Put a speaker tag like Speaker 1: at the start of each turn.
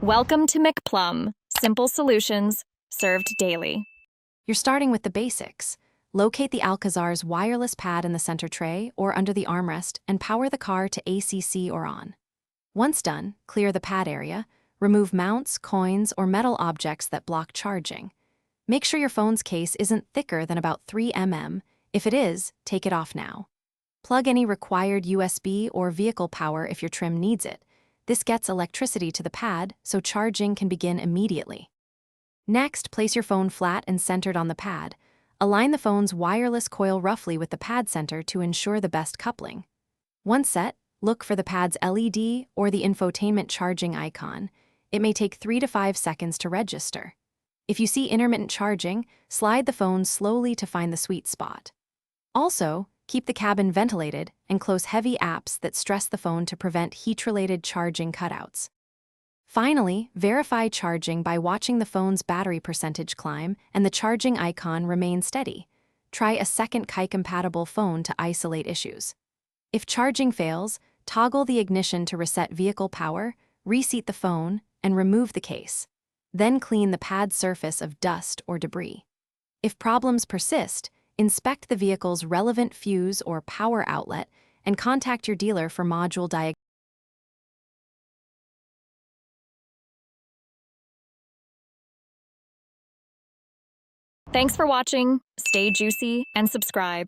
Speaker 1: Welcome to McPlum, simple solutions served daily.
Speaker 2: You're starting with the basics. Locate the Alcazar's wireless pad in the center tray or under the armrest and power the car to ACC or on. Once done, clear the pad area, remove mounts, coins, or metal objects that block charging. Make sure your phone's case isn't thicker than about 3 mm. If it is, take it off now. Plug any required USB or vehicle power if your trim needs it. This gets electricity to the pad, so charging can begin immediately. Next, place your phone flat and centered on the pad. Align the phone's wireless coil roughly with the pad center to ensure the best coupling. Once set, look for the pad's LED or the infotainment charging icon. It may take 3 to 5 seconds to register. If you see intermittent charging, slide the phone slowly to find the sweet spot. Also, keep the cabin ventilated and close heavy apps that stress the phone to prevent heat-related charging cutouts. Finally, verify charging by watching the phone's battery percentage climb and the charging icon remain steady. Try a second Qi-compatible phone to isolate issues. If charging fails, toggle the ignition to reset vehicle power, reseat the phone, and remove the case. Then clean the pad surface of dust or debris. If problems persist, inspect the vehicle's relevant fuse or power outlet and contact your dealer for module diagnosis.
Speaker 1: Thanks for watching. Stay juicy and subscribe.